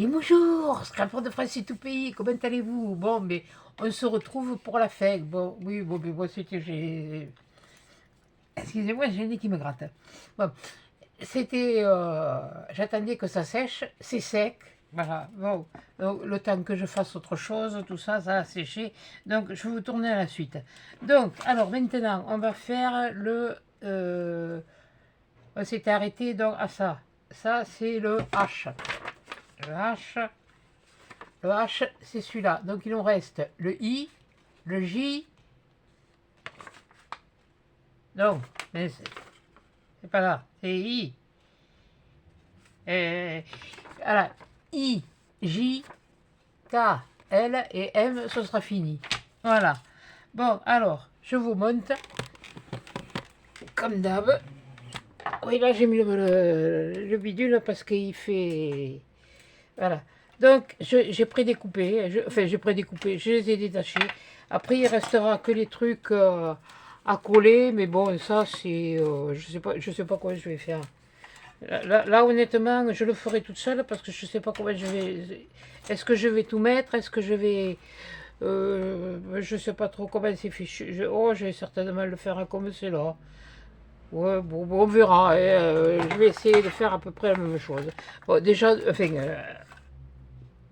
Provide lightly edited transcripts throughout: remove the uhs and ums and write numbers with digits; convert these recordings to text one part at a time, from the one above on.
Et bonjour, Scrapper de France et tout pays, comment allez-vous? Bon, mais on se retrouve pour la fête. Bon, oui, bon, mais moi, c'était... Excusez-moi, j'ai le nez qui me gratte. Bon, c'était... j'attendais que ça sèche, c'est sec. Voilà, bon, donc, le temps que je fasse autre chose, tout ça, ça a séché. Donc, je vais vous tourner à la suite. Donc, alors, maintenant, on va faire le... on s'était arrêté donc à ça. Ça, c'est le H. Le H... Le H, c'est celui-là. Donc il nous reste le I, le J. Non, mais c'est pas là. C'est I. Voilà. I, J, K, L et M, ce sera fini. Voilà. Bon, alors, je vous monte. Comme d'hab. Oui, là, j'ai mis le bidule parce qu'il fait... Voilà. Donc, j'ai prédécoupé. Enfin, j'ai prédécoupé. Je les ai détachés. Après, il restera que les trucs à coller. Mais bon, ça, c'est... je sais pas quoi je vais faire. Là, honnêtement, je le ferai toute seule parce que je sais pas comment je vais... Est-ce que je vais tout mettre? Est-ce que je vais... je sais pas trop comment c'est fichu. Je vais certainement le faire comme c'est là. Ouais, bon, on verra. Je vais essayer de faire à peu près la même chose. Bon, déjà, enfin,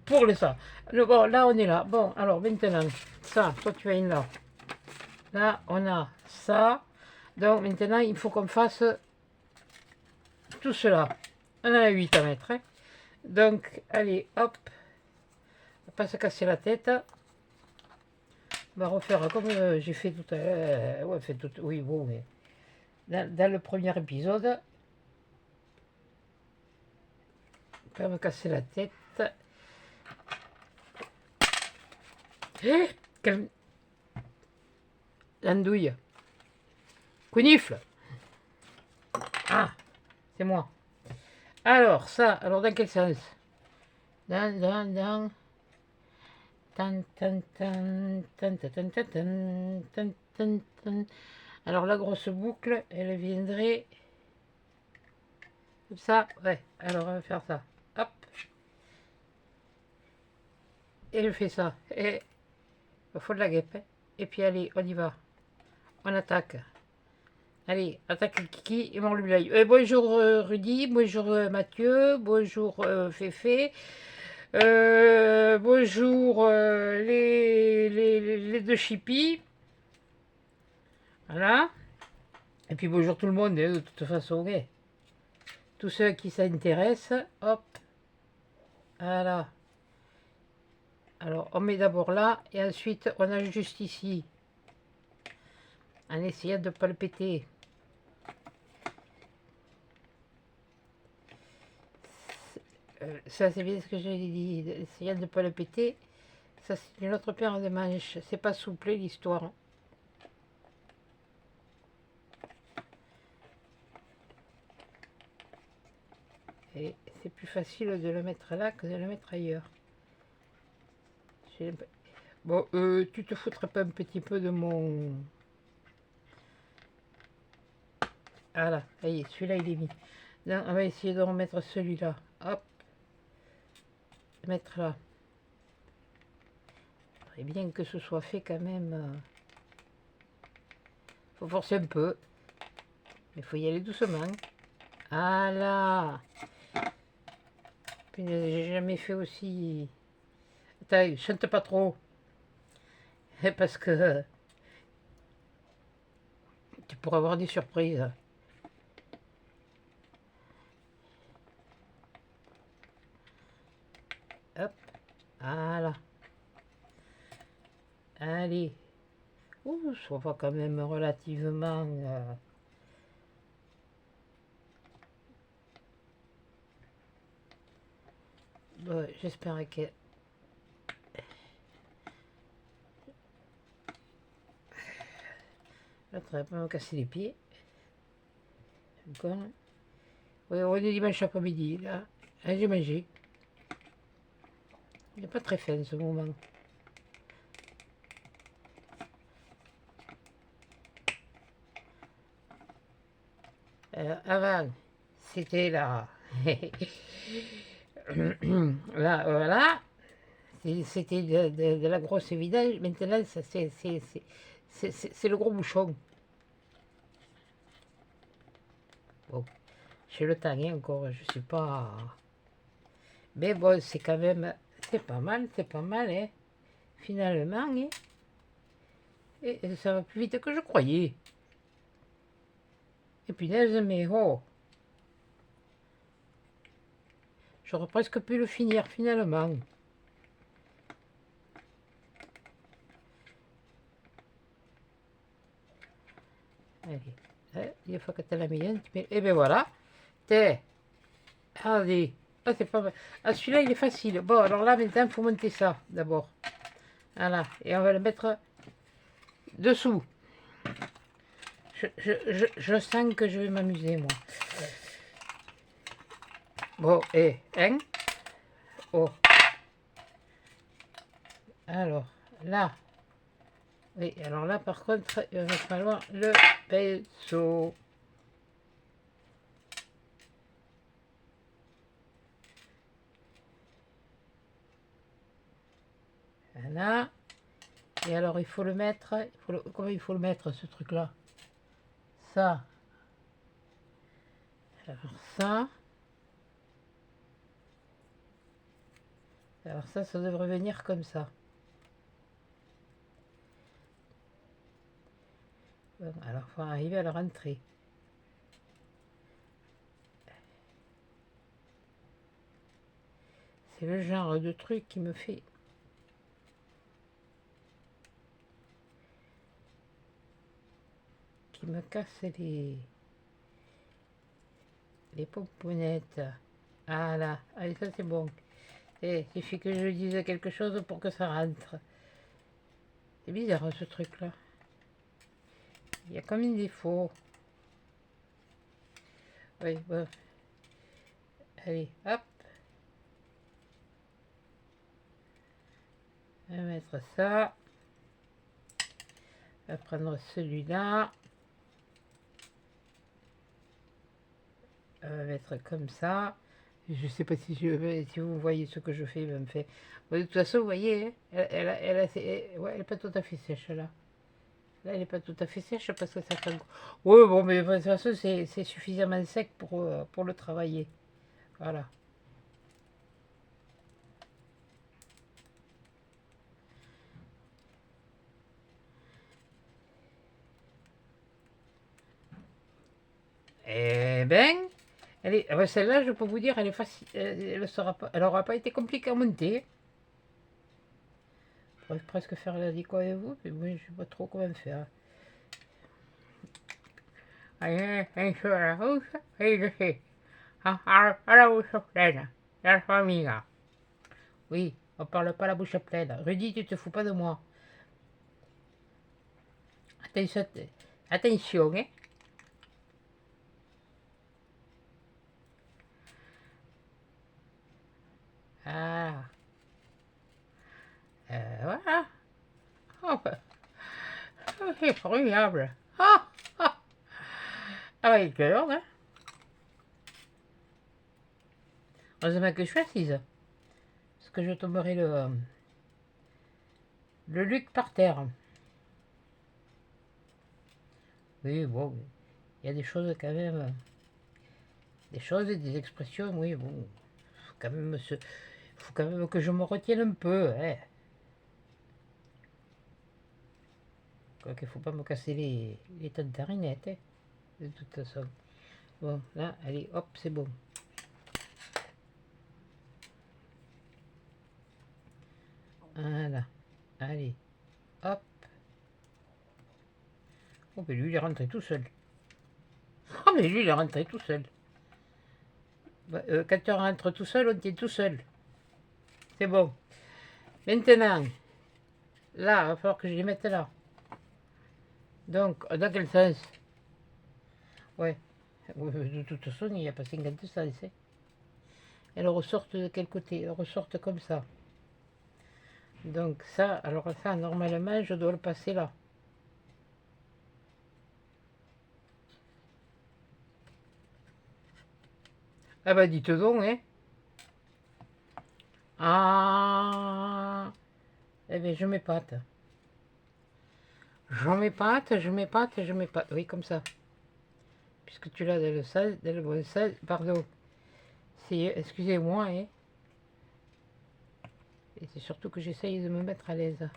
pour le ça. Bon, là, on est là. Bon, alors maintenant, ça, toi, tu as une là. Là, on a ça. Donc, maintenant, il faut qu'on fasse tout cela. On en a 8 à mettre. Hein. Donc, allez, hop. On va pas se casser la tête. On va refaire comme j'ai fait tout à l'heure. Ouais, fait tout. Oui, bon, mais. Dans le premier épisode. Pas me casser la tête. Eh, quelle l'andouille. Counifle. Ah, c'est moi. Alors, ça, alors dans quel sens? Dans. Tan, tan, tan, tan, tan, tan, tan, tan, tan, tan, tan. Alors la grosse boucle, elle viendrait comme ça. Ouais, alors on va faire ça. Hop. Et je fais ça. Et il faut de la guêpe. Hein. Et puis allez, on y va. On attaque. Allez, attaque Kiki et Morlublaï. Bonjour Rudy, bonjour Mathieu, bonjour Féfé. Bonjour les deux chippies. Voilà. Et puis bonjour tout le monde, hein, de toute façon. Ouais. Tous ceux qui s'intéressent, hop. Voilà. Alors on met d'abord là et ensuite on a juste ici. En essayant de ne pas le péter. Ça c'est bien ce que j'ai dit. Essayant de ne pas le péter. Ça c'est une autre paire de manches. C'est pas souple l'histoire. Et c'est plus facile de le mettre là que de le mettre ailleurs. Bon, tu te foutrais pas un petit peu de mon... Voilà, ça y est, celui-là il est mis. Donc, on va essayer de remettre celui-là. Hop. Mettre là. Et bien que ce soit fait quand même. Faut forcer un peu. Il faut y aller doucement. Voilà. J'ai jamais fait aussi... Attends, chante pas trop. Parce que tu pourras avoir des surprises. Hop. Voilà. Allez. Ouh, ça va quand même relativement... Bon, j'espère que... L'autre va pas me casser les pieds. Encore. Oui, on est dimanche après-midi, là. Hein, j'ai mangé. Il n'est pas très fin, ce moment. Avant, c'était là. Là, voilà. C'était de la grosse vidange. Maintenant, c'est le gros bouchon. Bon, j'ai le temps hein, encore, je sais pas. Mais bon, c'est quand même, c'est pas mal, hein, finalement. Hein. Et ça va plus vite que je croyais. Et punaise, mais oh, j'aurais presque pu le finir finalement. Allez, une fois que tu as la mienne, tu mets... Et ben voilà, t'es. Allez, ah, c'est pas mal. Ah, celui-là, il est facile. Bon, alors là, maintenant, il faut monter ça d'abord. Voilà, et on va le mettre dessous. Je sens que je vais m'amuser, moi. Bon, et, hein? Oh. Alors, là. Oui, alors là, par contre, il va falloir le pinceau. Voilà. Et alors, il faut le mettre... comment il faut le mettre, ce truc-là? Ça. Alors, ça. Alors ça devrait venir comme ça. Bon, alors, il faut arriver à le rentrer. C'est le genre de truc qui me fait... qui me casse les pomponnettes. Voilà. Allez, ça c'est bon. Et il suffit que je dise quelque chose pour que ça rentre. C'est bizarre ce truc-là. Il y a comme un défaut. Oui, bon. Allez, hop. On va mettre ça. On va prendre celui-là. On va mettre comme ça. Je sais pas si vous voyez ce que je fais. Me fait. Bon, de toute façon, vous voyez, hein, elle est pas tout à fait sèche là. Là, elle n'est pas tout à fait sèche parce que ça fait... Oui, bon, mais de toute façon, c'est suffisamment sec pour le travailler. Voilà. Eh ben, celle-là, je peux vous dire, elle est facile. Elle aura pas été compliquée à monter. Je pourrais presque faire la déco avec vous, mais moi, je sais pas trop comment faire. Allez, sur la rouge, et je sais. À la bouche pleine, la famille. Oui, on parle pas la bouche pleine. Rudy, tu te fous pas de moi. Attention, attention, hein. Ah, voilà. Oh, bah, c'est formidable. Ah, ah, avec cœur, hein. Heureusement que je suis assise. Parce que je tomberai le Luc par terre. Oui, bon, il y a des choses quand même. Des choses et des expressions, oui, bon. Faut quand même que je me retienne un peu, hein. Quoi qu'il faut pas me casser les tantarinettes, hein, de toute façon. Bon, là, allez, hop, c'est bon. Voilà. Allez, hop. Oh, mais lui, il est rentré tout seul. Oh, mais lui, il est rentré tout seul. Bah, quand on rentre tout seul, on tient tout seul. C'est bon. Maintenant, là, il va falloir que je les mette là. Donc, dans quel sens? Ouais. De toute façon, il n'y a pas 50 sens. Hein. Elles ressortent de quel côté? Elles ressortent comme ça. Donc ça, alors ça, normalement, je dois le passer là. Ah bah dites donc, hein. Ah, eh bien, je m'épate. Je m'épate, je m'épate, je m'épate. Oui, comme ça. Puisque tu l'as dans le sel, dans le bon sel, pardon. Excusez-moi, hein. Et c'est surtout que j'essaye de me mettre à l'aise.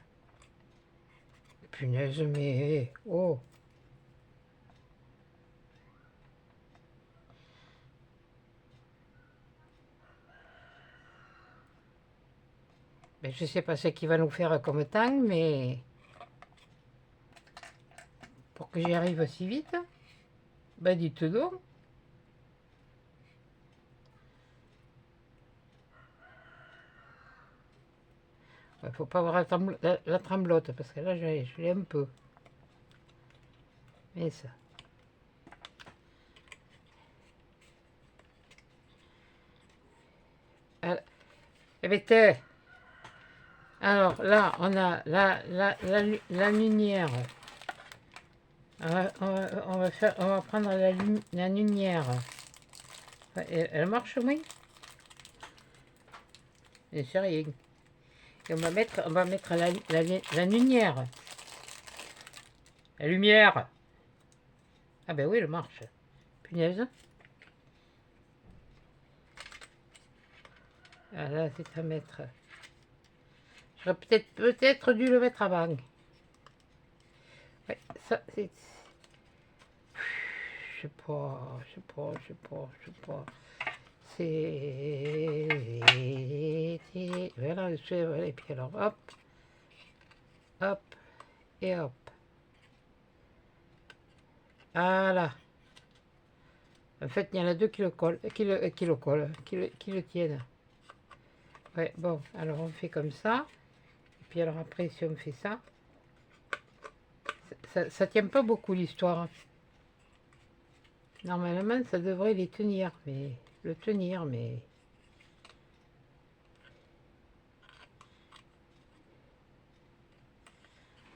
Punaise, mais... Oh. Ben, je sais pas ce qu'il va nous faire comme temps, mais... Pour que j'y arrive aussi vite, ben dites donc. Il faut pas avoir la tremblote, parce que là, je l'ai un peu. Mais ça... Ah, eh ben, alors là, on a la lumière. On va prendre la lumière. Elle marche, oui? C'est rien. Et on va mettre la lumière. La lumière. Ah ben oui, elle marche. Punaise. Ah là, c'est à mettre. J'aurais peut-être dû le mettre avant. Ouais, ça, c'est... Je sais pas, je sais pas, je sais pas, je sais pas. Voilà, et puis alors, hop, hop, et hop. Voilà. En fait, il y en a deux qui le collent, qui le tiennent. Ouais, bon, alors on fait comme ça. Et puis alors après, si on fait ça, ça tient pas beaucoup l'histoire. Normalement, ça devrait les tenir, mais... Le tenir, mais...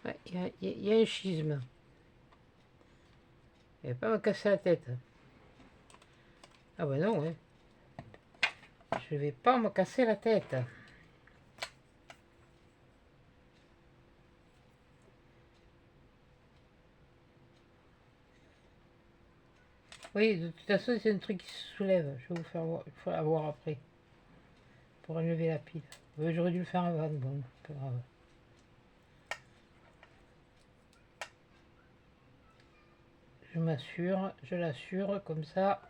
Ouais, il y a un schisme. Il ne va pas me casser la tête. Ah bah non, hein. Je vais pas me casser la tête. Oui, de toute façon, c'est un truc qui se soulève. Je vais vous faire voir, il faut la voir après. Pour enlever la pile. J'aurais dû le faire avant, bon, pas grave. Je l'assure, comme ça.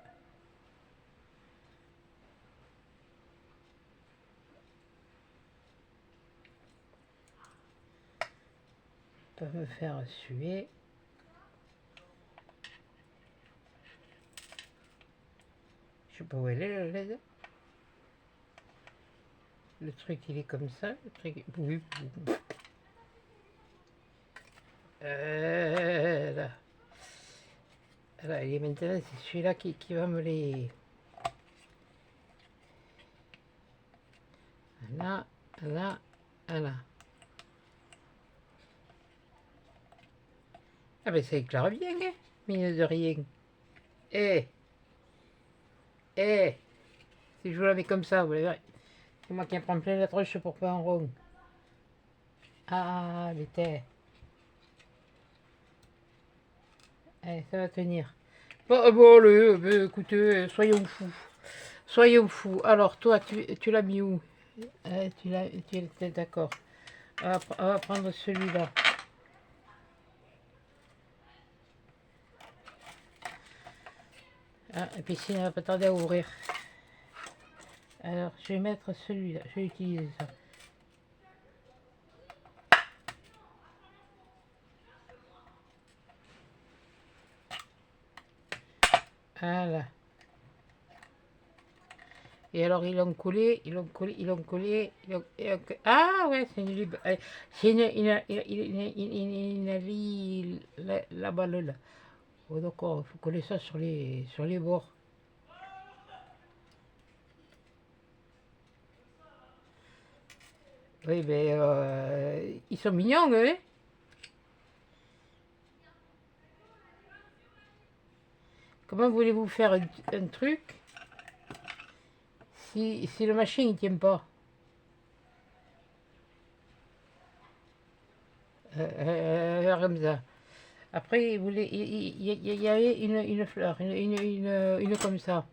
Pas me faire suer. Je sais pas où elle est, la LED. Le truc, il est comme ça. Le truc... Oui. Là. Là, il est maintenant, c'est celui-là qui va me les... Là, là, là. Ah ben ça éclaire bien, hein, mine de rien. Eh, eh, si je vous la mets comme ça, vous verrez. C'est moi qui en prends plein la tronche pour pas en rond. Ah, mais t'es... Allez, ça va tenir. Bon, écoutez, soyons fous. Soyons fous. Alors, toi, tu l'as mis où? Tu es d'accord. On va prendre celui-là. Ah, et puis sinon, on va pas tarder à ouvrir. Alors, je vais mettre celui-là. Je vais utiliser ça. Voilà. Et alors, ils l'ont collé, ils l'ont collé, ils l'ont collé, Ah ouais, c'est une libre. C'est la balle là. Oh, d'accord, il faut coller ça sur les bords. Oui, ben, ils sont mignons, hein. Comment voulez-vous faire un truc si le machin il tient pas? comme ça. Après, il y avait une fleur, une comme ça.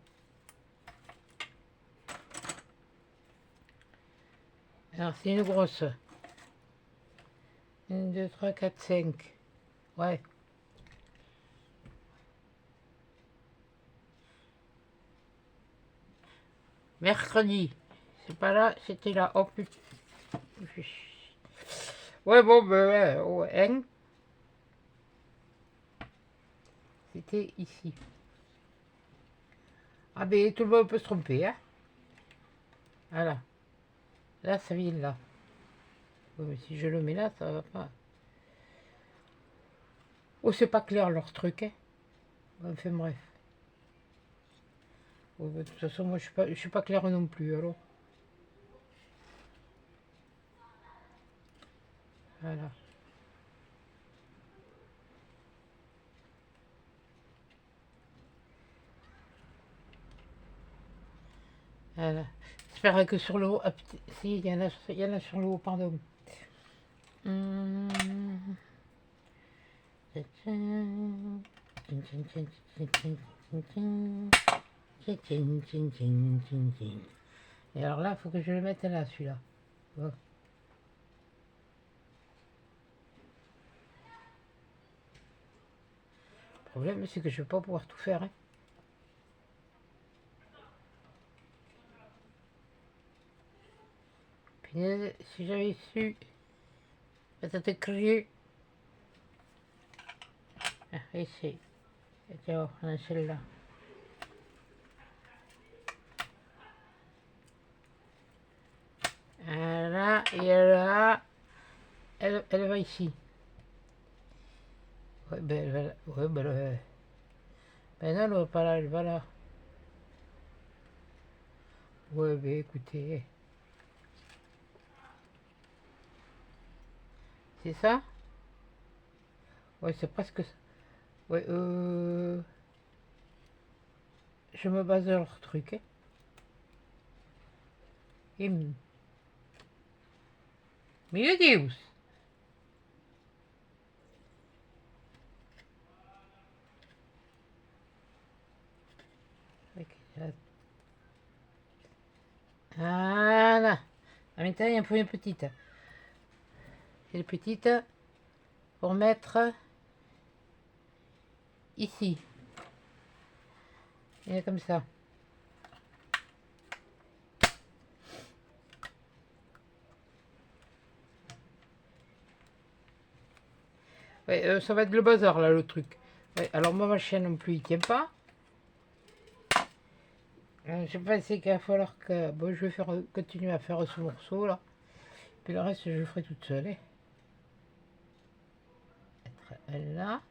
Alors, c'est une grosse. 1, 2, 3, 4, 5. Ouais. Mercredi. C'est pas là, c'était là. Oh putain. Ouais, bon, ben ouais, ouais, hein. C'était ici. Ah ben, tout le monde peut se tromper, hein. Voilà. Là, ça vient là. Ouais, mais si je le mets là, ça va pas. Oh, c'est pas clair leur truc, hein. Enfin, bref. Ouais, bah, de toute façon, moi, je suis pas clair non plus, alors. Voilà. Voilà. J'espère que sur le haut. Ah, putain, si, il y en a sur le haut, pardon. Hum. Et alors là, il faut que je le mette là, celui-là. Bon. Le problème, c'est que je ne vais pas pouvoir tout faire, hein. Punaise, si j'avais su. Peut-être crier. Ah, ici. Et tiens, on a celle-là. Voilà, et là, elle va ici. Ouais, ben, elle va là. Ouais, ben, ben non, elle va pas là, elle va là. Ouais, ben écoutez. C'est ça? Ouais, c'est presque ça. Ouais, je me base sur leur truc, hein. Et Meu Deus! Voilà. En même temps, il y a un peu une petite. Et les petites pour mettre ici. Et comme ça. Ouais, ça va être le bazar là, le truc. Ouais, alors moi, ma chaîne non plus, il tient pas. Je pensais qu'il va falloir que... Bon, je vais continuer à faire ce morceau là. Puis le reste, je le ferai toute seule, hein. Mettre elle là.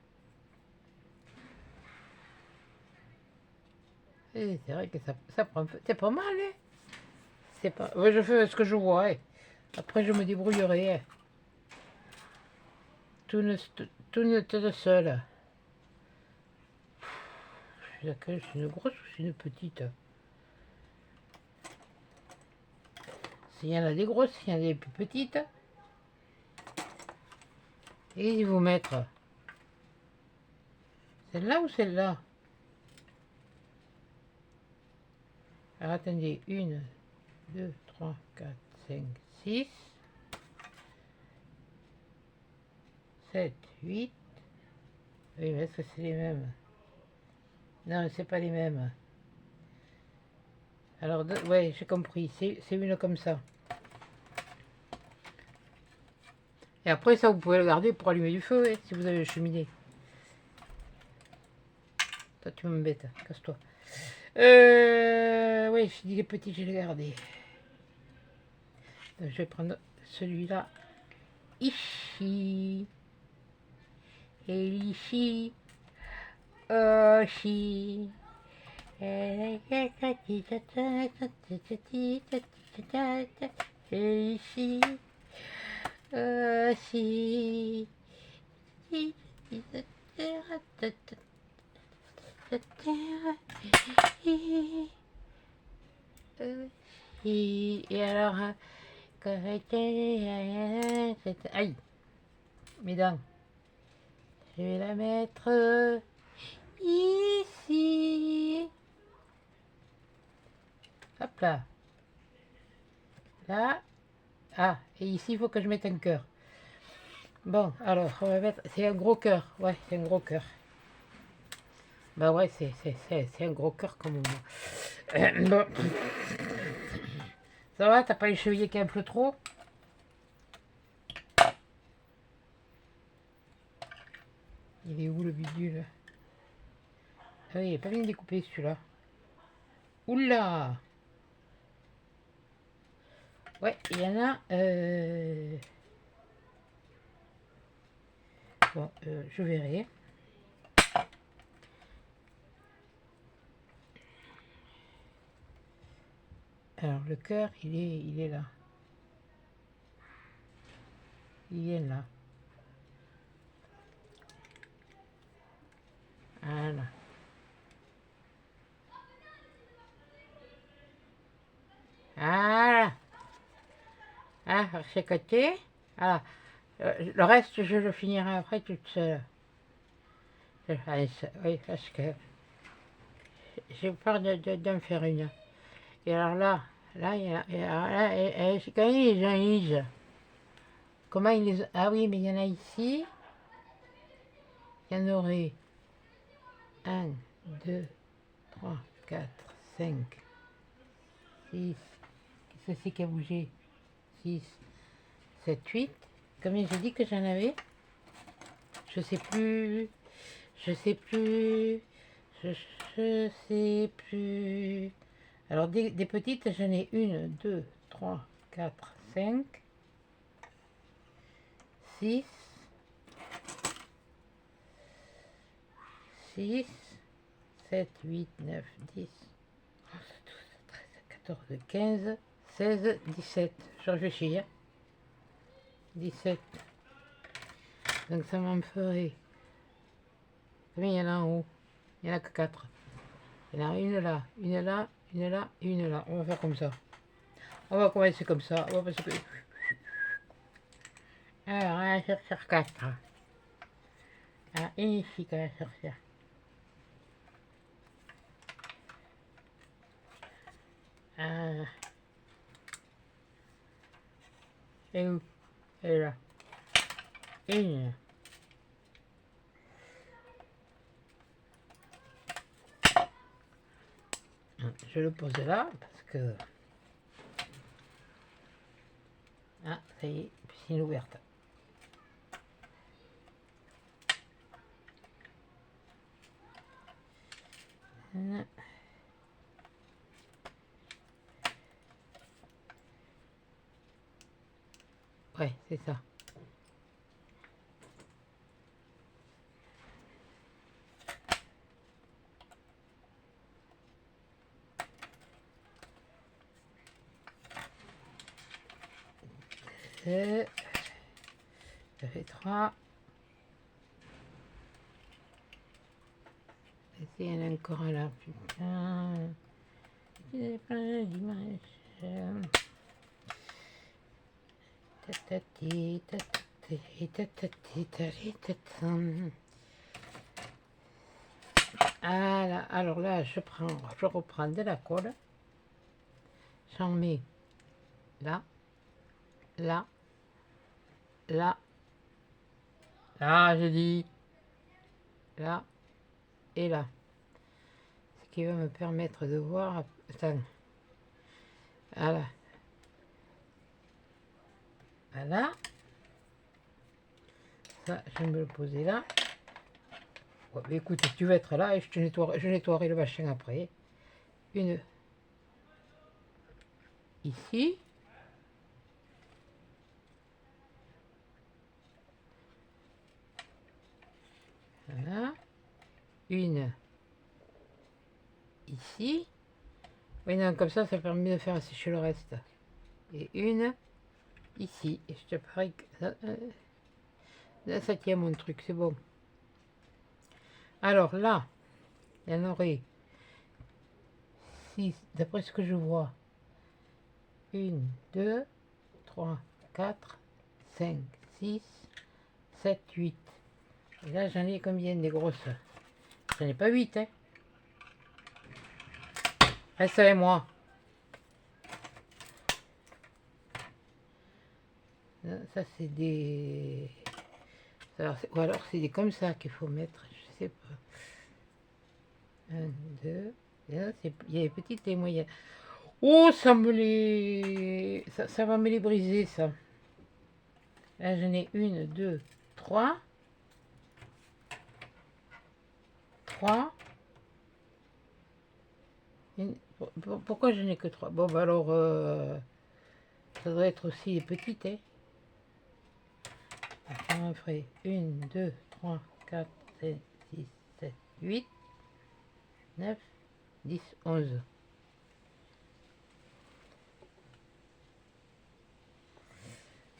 Et c'est vrai que ça prend un peu... C'est pas mal, hein. C'est pas... Ouais, je fais ce que je vois, hein. Après, je me débrouillerai, hein. Tout ne te seul. C'est une grosse ou c'est une petite? S'il y en a des grosses, il y en a des plus petites. Et ils vous mettre celle-là ou celle-là? Alors attendez, 1, 2, 3, 4, 5, 6, 7, 8. Oui, mais est-ce que c'est les mêmes? Non, c'est pas les mêmes. Alors, ouais, j'ai compris. C'est une comme ça. Et après, ça, vous pouvez le garder pour allumer du feu, hein, si vous avez une cheminée. Toi, tu m'embêtes. Casse-toi. Oui, je dis les petits, je les gardé. Donc, je vais prendre celui-là. Ici. Et ici. Aussi. Et ici. Aussi. Et alors, aïe, mes dents. Je vais la mettre ici. Hop là. Là. Ah, et ici, il faut que je mette un cœur. Bon, alors, on va mettre... C'est un gros cœur. Ouais, c'est un gros cœur. Bah ouais, c'est un gros cœur comme moi. Bon. Ça va, t'as pas les chevilles qui est un peu trop? Il est où le bidule? Ah oui, il est pas bien découpé celui-là. Oula! Ouais, il y en a... Bon, je verrai. Alors, le cœur, il est là. Il est là. Voilà. Voilà. Ah, c'est côté. Voilà. Le reste, je le finirai après toute seule. Oui, parce que j'ai peur de me faire une. Et alors là, c'est quand même les analyses. Comment ils les... Ah oui, mais il y en a ici. Il y en aurait 1, 2, 3, 4, 5, 6. Qu'est-ce que c'est qui a bougé? 6, 7, 8. Combien j'ai dit que j'en avais? Je sais plus. Je sais plus. Je sais plus. Alors, des petites, j'en ai 1, 2, 3, 4, 5, 6, 6, 7, 8, 9, 10, 11, 12, 13, 14, 15, 16, 17. Je réfléchis. 17. Donc ça m'en ferait. Combien il y en a en haut? Il n'y en a que 4. Il y en a une là, une là, une là, une là. On va faire comme ça. On va commencer comme ça. On va passer... Alors, on va sortir 4. Ah, une ici qu'on va sortir. Ah. Et où? Elle est là. Une. Je le pose là parce que... Ah, ça y est, piscine ouverte. Ouais, c'est ça. Ça fait 3. Et il y en a encore là, putain. J'ai pas d'image. Tatati, tatati, tatati, tatati, tatati. Voilà, alors là, je reprends de la colle. J'en mets là, là, là, là, je dis, là et là. Ce qui va me permettre de voir. Attends. Voilà. Voilà. Ça, je vais me le poser là. Ouais, mais écoute, tu vas être là et je nettoierai le machin après. Une ici. Voilà. Une ici. Oui, non, comme ça permet de faire sécher le reste. Et une ici. Et je te parie que ça, là, ça tient mon truc, c'est bon. Alors là, il y en aurait 6, d'après ce que je vois. 1, 2, 3, 4, 5, 6, 7, 8. Et là, j'en ai combien des grosses? J'en ai pas 8, hein. Reste avec moi. Ça, c'est des... Ou alors, c'est des comme ça qu'il faut mettre. Je sais pas. 1, 2... Il y a les petites et les moyennes. Oh, ça me les... Ça va me les briser, ça. Là, j'en ai 1, 2, 3. 3. Pourquoi je n'ai que 3? Bon, bah alors, ça doit être aussi les petites, hein. On ferait 1, 2, 3, 4, 5, 6, 7, 8, 9, 10, 11.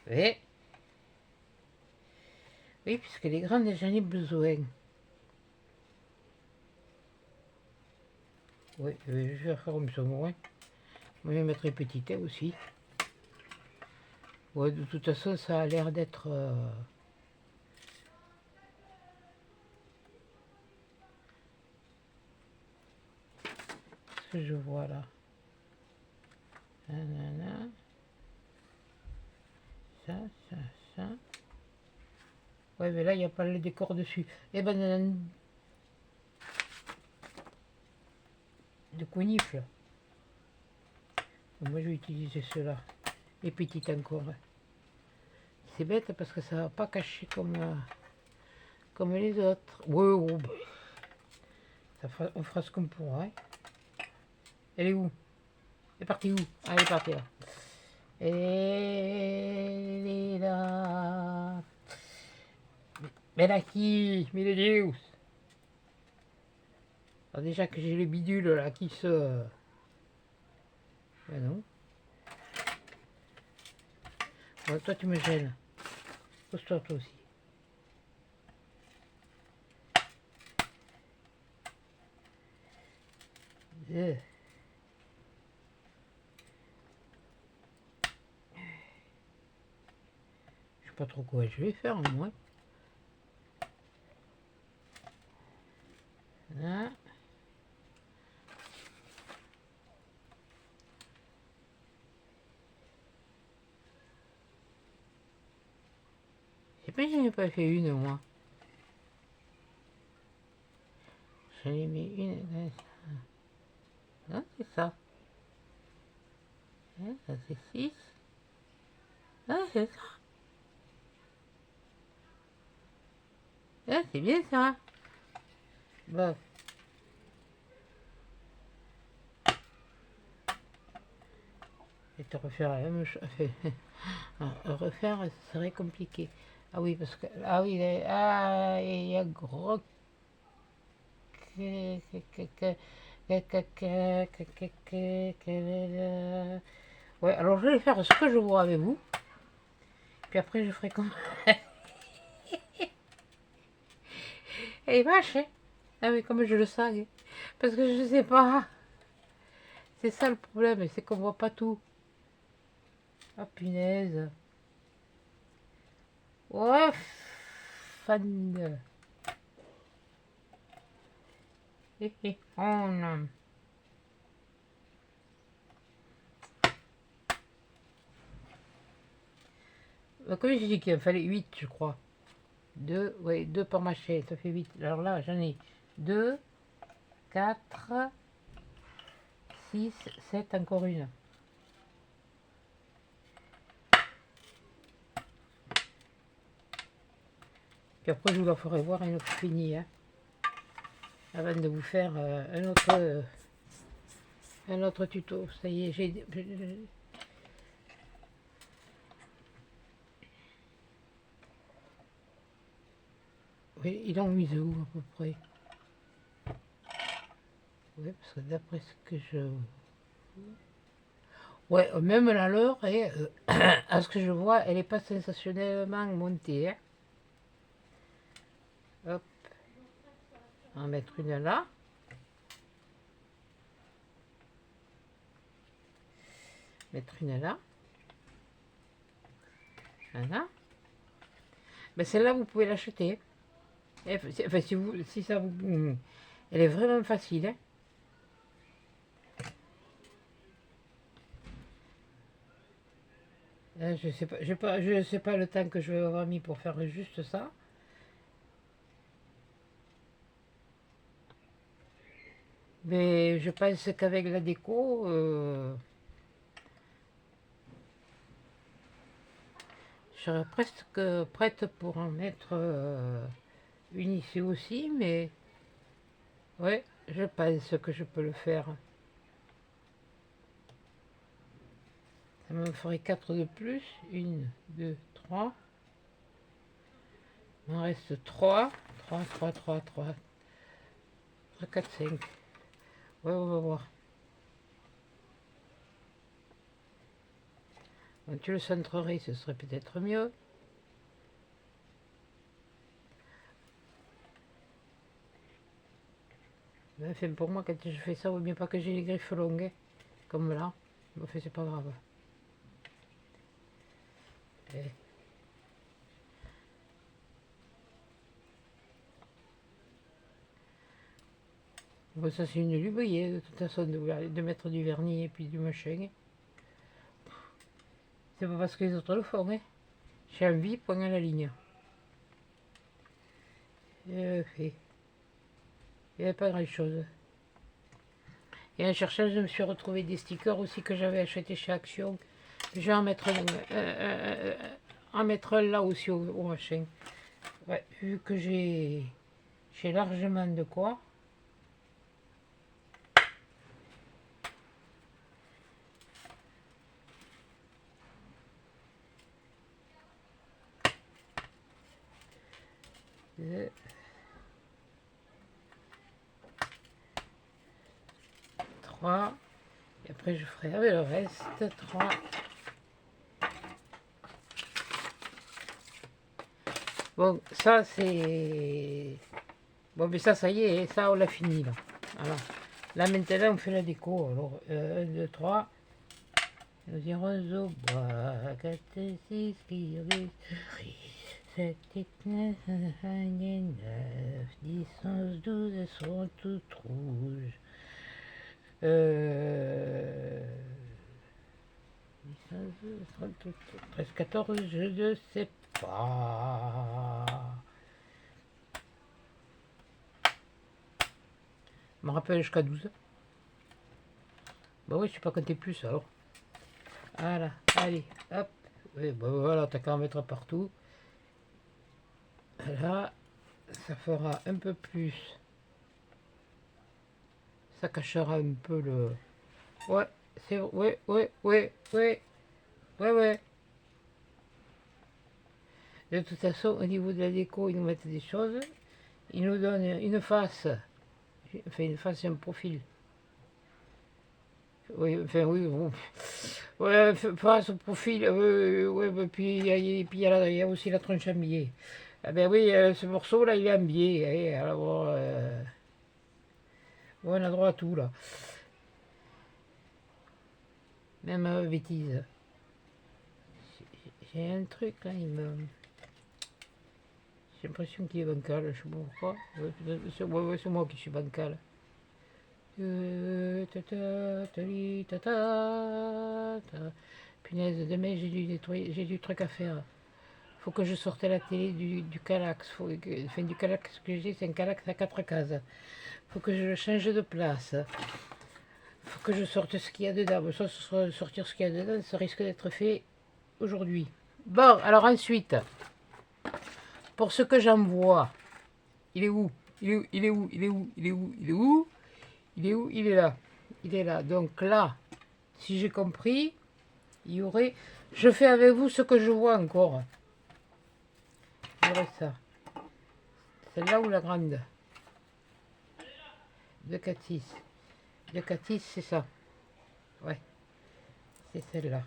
Oui. Oui, puisque les grandes, j'en ai besoin. Oui, je vais faire comme ça, moi. Je vais mettre les petites aussi. Ouais, de toute façon, ça a l'air d'être... ce que je vois là. Nanana. Ça, ça, ça. Ouais, mais là, il n'y a pas le décor dessus. Les bananes de conifle. Moi, je vais utiliser ceux-là. Les petites encore. C'est bête parce que ça va pas cacher comme les autres. Ouais, bah, on fera ce qu'on pourra. Hein. Elle est où? Elle est partie où? Ah, elle est partie là. Elle est là. Mais là qui? Mais le Deus. Alors déjà que j'ai le bidule là qui se... Ben non. Bon, toi tu me gênes. Pose-toi toi aussi. Je sais pas trop quoi je vais faire moi. Là. Je sais pas si j'en ai pas fait une moi. J'en ai mis une. Non, c'est ça. Ça c'est 6. Ah, c'est ça. Ah, c'est bien ça. Bon. Je vais te refaire la même chose. Refaire, ce serait compliqué. Ah oui, parce que... Ah oui, il y a gros... Ouais, alors je vais faire ce que je vois avec vous. Puis après, je ferai comme... Eh vache, hein. Ah mais comme je le sens. Hein. Parce que je sais pas. C'est ça le problème, c'est qu'on voit pas tout. Ah punaise. Ouais, fan. Oh non. Comme j'ai dit qu'il en fallait 8, je crois. 2, ouais, 2 par machet, ça fait 8. Alors là, j'en ai 2, 4, 6, 7, encore une. Puis après, je vous la ferai voir une autre finie, hein, avant de vous faire un autre tuto. Ça y est, j'ai... Oui, il en mise où à peu près? Oui, parce que d'après ce que je... Ouais, même la leur, et, à ce que je vois, elle n'est pas sensationnellement montée. Hein. Hop, on va mettre une là. Mettre une là. Voilà. Mais celle-là, vous pouvez l'acheter. Enfin, si ça vous... Elle est vraiment facile. Hein. Je sais pas le temps que je vais avoir mis pour faire juste ça. Mais je pense qu'avec la déco, je serais presque prête pour en mettre une ici aussi. Mais ouais, je pense que je peux le faire. Ça me ferait 4 de plus. 1, 2, 3. Il m'en reste 3. 3, 3, 3, 3. 3, 4, 5. Ouais, on va voir. Quand tu le centrerais, ce serait peut-être mieux. Mais enfin, pour moi, quand je fais ça, il vaut mieux pas que j'ai les griffes longues. Hein, comme là. Mais enfin, c'est pas grave. Et bon, ça, c'est une luberie, de toute façon, de mettre du vernis et puis du machin. C'est pas parce que les autres le font. Hein. J'ai envie, point à la ligne. Et, il n'y avait pas grand-chose. Et en cherchant, je me suis retrouvé des stickers aussi que j'avais acheté chez Action. Je vais en mettre un là aussi au machin. Ouais, vu que j'ai largement de quoi. Deux, 3. Et après, je ferai avec le reste. 3. Bon, ça, c'est... Bon, mais ça y est, ça, on l'a fini, là. Voilà. Là, maintenant, on fait la déco. Alors, 1, 2, 3. Nous irons au bois. 4, 6, 7, 8, 9, 10, 11, 12, elles seront toutes rouges. 13, 14, je ne sais pas. Je me rappelle jusqu'à 12. Bah oui, je sais pas compter plus alors. Voilà, allez, hop. Oui, bah voilà, t'as qu'à en mettre partout. Là, ça fera un peu plus. Ça cachera un peu le... Ouais, c'est... Ouais, ouais, ouais, ouais, ouais, ouais. De toute façon, au niveau de la déco, ils nous mettent des choses. Ils nous donnent une face. Enfin, une face et un profil. Oui, enfin, oui, bon. Ouais, face, profil, ouais, bah, puis il y a aussi la tronche en biais. Ah ben oui, ce morceau-là, il est en biais. Hein, alors, bon, on a droit à tout, là. Même bêtise. J'ai un truc, là, j'ai l'impression qu'il est bancal, je sais pas pourquoi. Ouais, c'est moi qui suis bancal. Punaise, demain j'ai du truc à faire. Faut que je sorte la télé du Calax. Enfin, du Calax que j'ai, c'est un Calax à 4 cases. Faut que je le change de place. Faut que je sorte ce qu'il y a dedans. Bon, ça, sortir ce qu'il y a dedans, ça risque d'être fait aujourd'hui. Bon, alors ensuite, pour ce que j'en vois, il est où? Il est où? Il est où? Il est où? Il est où? Il est où? Il est où? Il est là. Il est là. Donc là, si j'ai compris, il y aurait... Je fais avec vous ce que je vois encore. Il y aurait ça. Celle-là ou la grande? De 4-6. De 4-6, c'est ça. Ouais, c'est celle-là.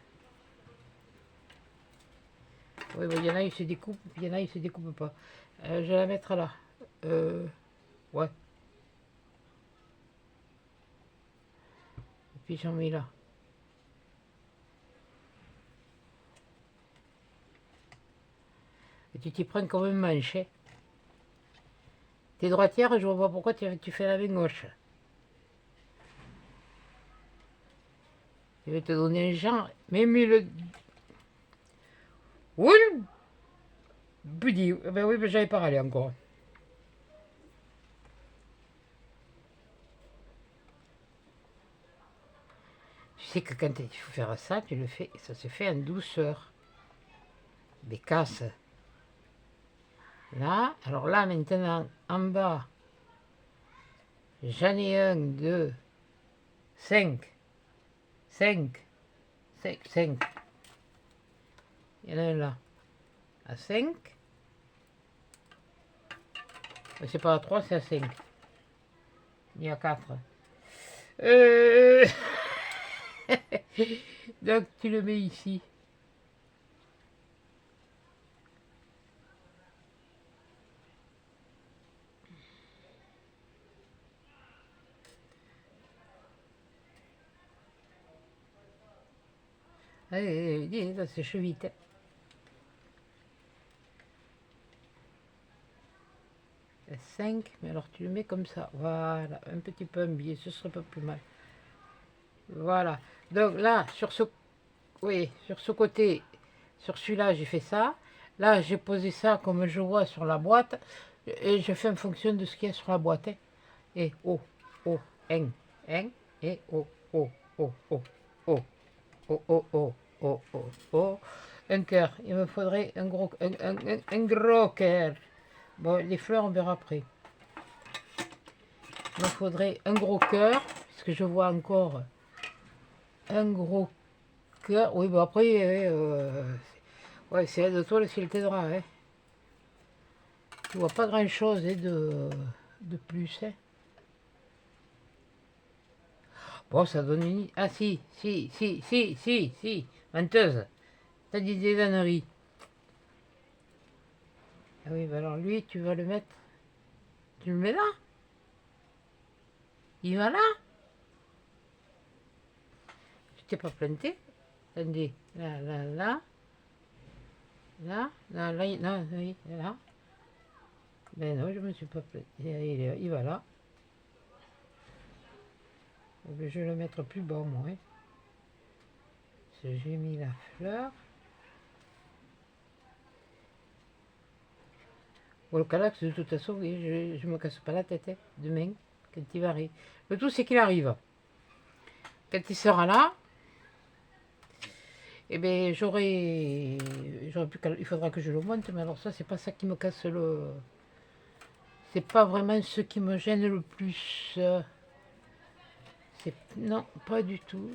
Oui, il y en a, ils se découpent, il y en a, ils se découpent pas. Je vais la mettre là. Ouais. Et puis j'en mets là. Et tu t'y prends comme un manche. Hein. T'es droitière, je vois pas pourquoi tu fais la main gauche. Je vais te donner un genre, même le... Oui, buddy. Ben oui, ben j'avais parlé encore. Tu sais que quand il faut faire ça, tu le fais, ça se fait en douceur. Des casses. Là, alors là maintenant, en bas, j'en ai un, deux, 5, 5, 5, 5. Il y en a un là, à 5. C'est pas à 3, c'est à 5. Il y a 4. Donc tu le mets ici. Allez, ça sèche vite. 5, mais alors tu le mets comme ça. Voilà, un petit peu un biais, ce serait pas plus mal. Voilà. Donc là, sur ce, oui, sur ce côté, sur celui-là, j'ai fait ça. Là, j'ai posé ça comme je vois sur la boîte. Et je fais en fonction de ce qu'il y a sur la boîte. Hein. Et oh, oh, un, et oh, oh, oh, oh, oh, oh, oh, oh, oh, oh, oh. Un cœur. Il me faudrait un gros cœur. Bon, les fleurs, on verra après. Il me faudrait un gros cœur, parce que je vois encore un gros cœur. Oui, bon après, ouais, c'est de toi le ciel t'aidera. Hein. Tu vois pas grand chose hein, de plus. Hein. Bon, ça donne une... Ah si, menteuse. T'as dit des âneries. Ah oui, bah alors lui, tu vas le mettre... Tu le mets là. Il va là. Tu t'es pas planté. Attendez, là, là, là. Là, là, là, là, oui, là. Ben non, je me suis pas planté. Il va là. Je vais le mettre plus bas, moi. Hein. J'ai mis la fleur. Bon, le calax, de toute façon, oui, je me casse pas la tête. Hein, demain, quand il va arriver. Le tout, c'est qu'il arrive. Quand il sera là, eh bien, j'aurai plus qu'à... Il faudra que je le monte, mais alors ça, c'est pas ça qui me casse le... C'est pas vraiment ce qui me gêne le plus. Non, pas du tout.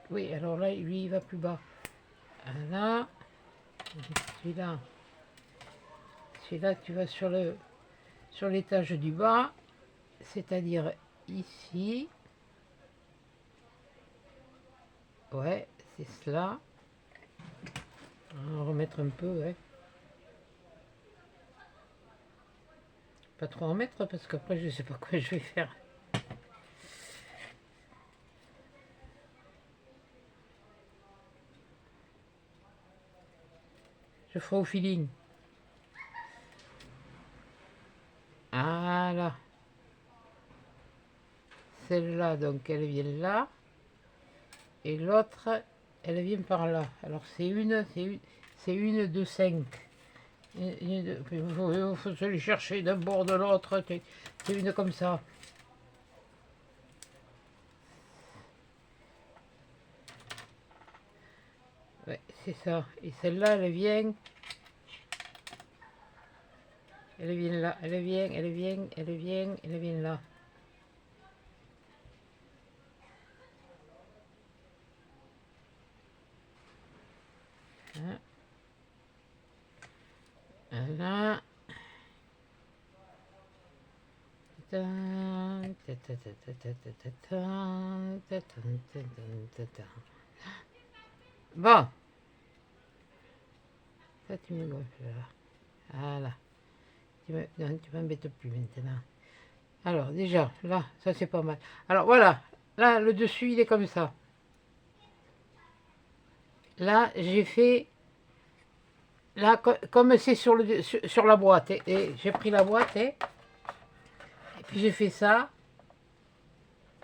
Oui, alors là, lui, il va plus bas. Là, celui-là, tu vas sur l'étage du bas, c'est-à-dire ici. Ouais, c'est cela. On va remettre un peu, ouais. Pas trop en mettre parce qu'après je sais pas quoi je vais faire. Je ferai au feeling. Voilà. Celle-là, donc elle vient là. Et l'autre, elle vient par là. Alors c'est une de 5. Il faut se les chercher d'un bord de l'autre. C'est une comme ça. Ouais, c'est ça. Et celle-là, elle vient. Elle vient là. Elle vient là. Hein. Voilà. Bon. Ça, tu me gonfles là. Voilà. Tu m'embêtes plus maintenant. Alors, déjà, là, ça c'est pas mal. Alors, voilà. Là, le dessus, il est comme ça. Là, j'ai fait là, comme c'est sur, sur la boîte, et j'ai pris la boîte, et puis j'ai fait ça,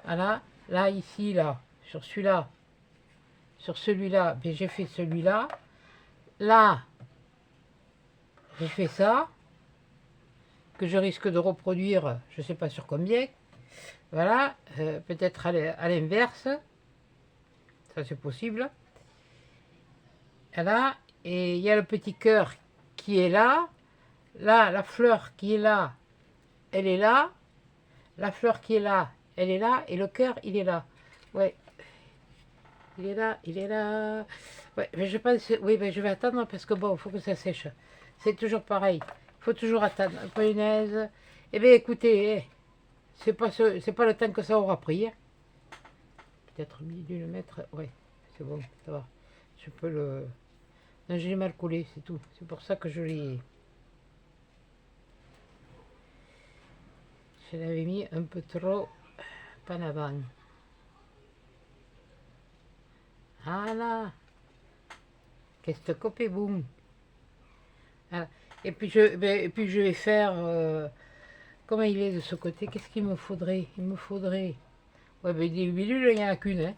voilà, là, ici, là, sur celui-là, sur celui-là, j'ai fait celui-là, là, j'ai fait ça, que je risque de reproduire, je ne sais pas sur combien, voilà, peut-être à l'inverse, ça c'est possible, voilà, et il y a le petit cœur qui est là, la fleur qui est là, elle est là, la fleur qui est là, elle est là, et le cœur, il est là, ouais, il est là, il est là, ouais, mais je pense, oui, mais je vais attendre parce que bon, il faut que ça sèche, c'est toujours pareil, il faut toujours attendre, mayonnaise, eh bien écoutez, c'est pas le temps que ça aura pris, hein. Peut-être dû le mettre, ouais, c'est bon, ça va, je peux le... Non, je l'ai mal collé, c'est tout. C'est pour ça que je l'ai... Je l'avais mis un peu trop en avant. Voilà. Qu'est-ce que copé boum. Voilà. Et puis je vais faire... comment il est de ce côté? Qu'est-ce qu'il me faudrait? Il me faudrait... Ouais, mais des bidules, il n'y en a qu'une, hein.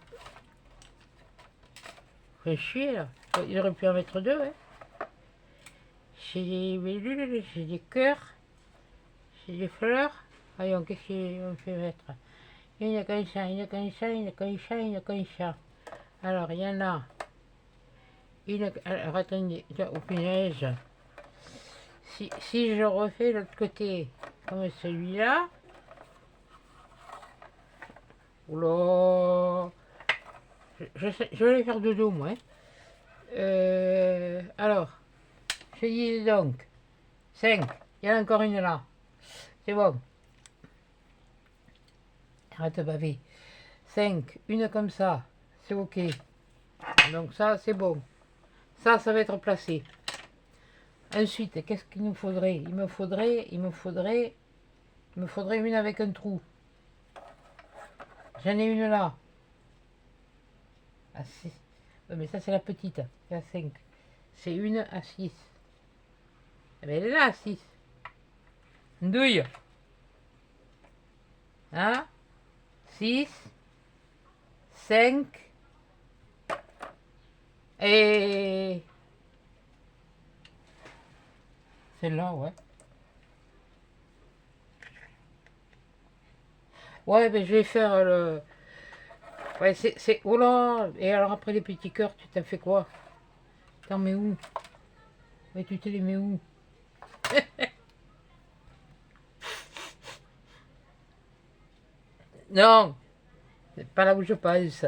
Faut chier, là. J'aurais pu en mettre deux, hein. J'ai des bidules, j'ai des cœurs, j'ai des fleurs. Voyons, qu'est-ce qu'on fait mettre? Il n'y a qu'un chat, il n'y a qu'un chat, il n'y a qu'un chat, il n'y a qu'un chat. Alors, il y en a une... Alors, attendez, oh punaise. Si je refais l'autre côté, comme celui-là... Oula, je vais les faire de dos, moi. Alors, je dis donc, 5, il y en a encore une là. C'est bon. Arrête de baver. 5, une comme ça, c'est ok. Donc ça, c'est bon. Ça va être placé. Ensuite, qu'est-ce qu'il nous faudrait? Il me faudrait une avec un trou. J'en ai une là. À 6. Mais ça, c'est la petite. C'est à 5. C'est une à 6. Elle est là à 6. Une douille. Hein? 6. 5. Et... celle-là, ouais. Ouais, mais je vais faire le... Ouais, c'est... Oh là! Et alors après les petits cœurs, tu t'en fais quoi? T'en mets où? Ouais, tu te les mets où? Non! C'est pas là où je pense.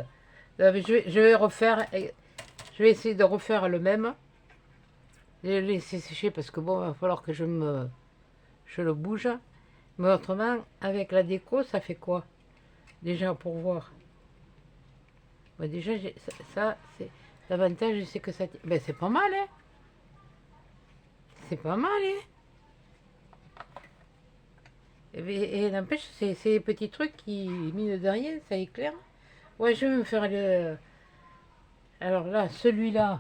Je vais refaire... Je vais essayer de refaire le même. Je vais le laisser sécher parce que bon, il va falloir que je le bouge. Mais autrement, avec la déco, ça fait quoi? Déjà, pour voir. Bah déjà, ça c'est... L'avantage, c'est que ça... Ben, c'est pas mal, hein? C'est pas mal, hein? Et n'empêche, c'est ces petits trucs qui, mine de rien, ça éclaire. Ouais, je vais me faire le... Alors là, celui-là,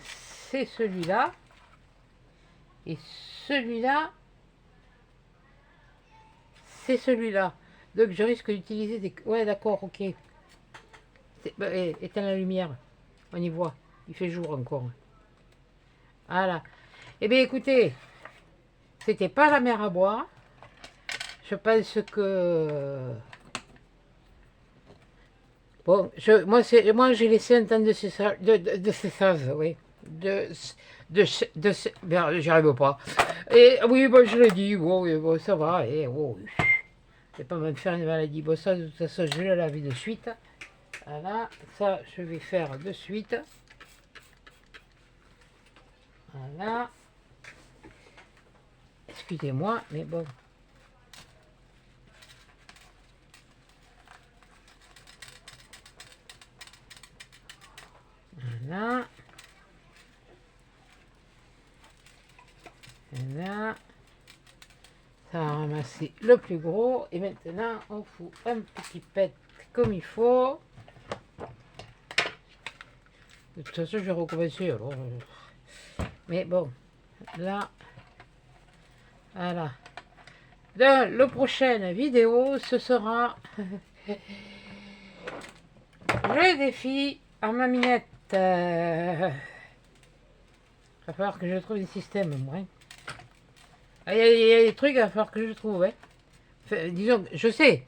c'est celui-là. Et celui-là, c'est celui-là. Donc je risque d'utiliser des... Ouais, d'accord, ok. Bah, éteins la lumière. On y voit. Il fait jour encore. Voilà. Eh bien, écoutez, c'était pas la mer à boire. Je pense que... Bon, moi j'ai laissé un temps de cessage, oui. Merde, j'y arrive pas. Et oui, bon, je l'ai dit, bon, oui, bon, ça va, et oh, je vais pas me faire une maladie. Bon, ça, de toute façon, je vais la laver de suite. Voilà, ça, je vais faire de suite. Voilà. Excusez-moi, mais bon. Voilà. Voilà. Ça va ramasser le plus gros. Et maintenant, on fout un petit pet comme il faut. De toute façon, je vais recommencer. Alors, Mais bon, là, voilà. Dans la prochaine vidéo, ce sera le défi à ma minette. Il va falloir que je trouve des systèmes, moi. Hein. Il y a des trucs, il va falloir que je trouve. Hein. Enfin, disons, je sais,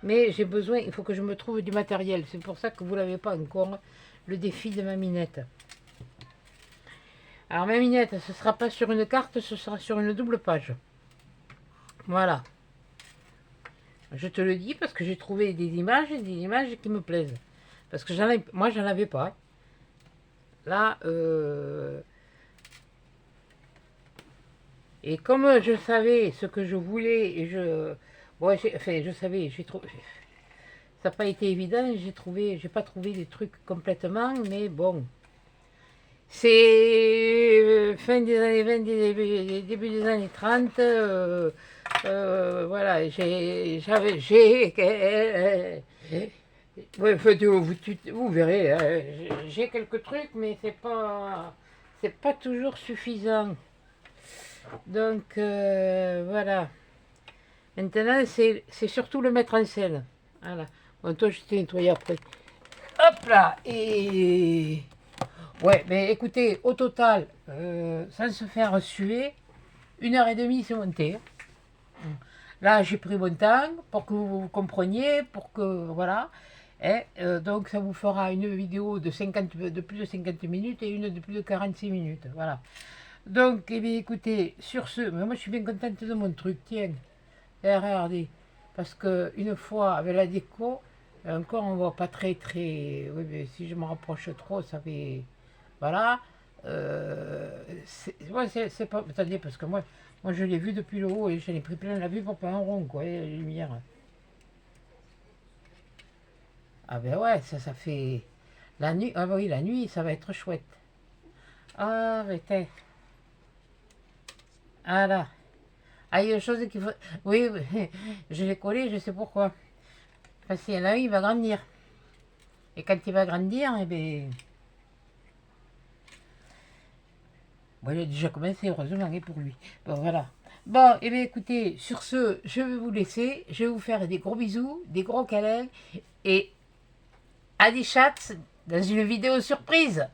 mais j'ai besoin, il faut que je me trouve du matériel. C'est pour ça que vous n'avez pas encore le défi de ma minette. Alors ma minette, ce ne sera pas sur une carte, ce sera sur une double page. Voilà. Je te le dis parce que j'ai trouvé des images qui me plaisent. Parce que moi, j'en avais pas. Là, et comme je savais ce que je voulais, et bon, enfin, je savais, j'ai trouvé, ça n'a pas été évident, j'ai pas trouvé des trucs complètement, mais bon, c'est fin des années 20, début des années 30, voilà, ouais, vous verrez, hein, j'ai quelques trucs, mais c'est pas toujours suffisant. Donc voilà. Maintenant, c'est surtout le mettre en scène. Voilà. Bon, toi, je t'ai nettoyé après. Hop là. Et ouais, mais écoutez, au total, sans se faire suer, 1h30 c'est monté. Là, j'ai pris mon temps pour que vous compreniez, pour que voilà. Et, donc, ça vous fera une vidéo de plus de 50 minutes et une de plus de 46 minutes. Voilà. Donc, eh bien, écoutez, sur ce, mais moi je suis bien contente de mon truc, tiens, regardez, parce que une fois avec la déco, encore on voit pas très, oui, mais si je me rapproche trop, ça fait, voilà, c'est pas, attendez, parce que moi je l'ai vu depuis le haut et j'en ai pris plein la vue pour pas un rond, quoi, et la lumière. Ah ben ouais, ça fait, la nuit, ah oui, la nuit, ça va être chouette. Ah, mais t'es, ah là. Ah, il y a des choses qu'il faut. Oui, oui, je l'ai collé, je sais pourquoi. Parce qu'il y en a un, il va grandir. Et quand il va grandir, eh bien. Bon, il a déjà commencé, heureusement, et pour lui. Bon, voilà. Bon, eh bien, écoutez, sur ce, je vais vous laisser. Je vais vous faire des gros bisous, des gros câlins. Et à des chats dans une vidéo surprise.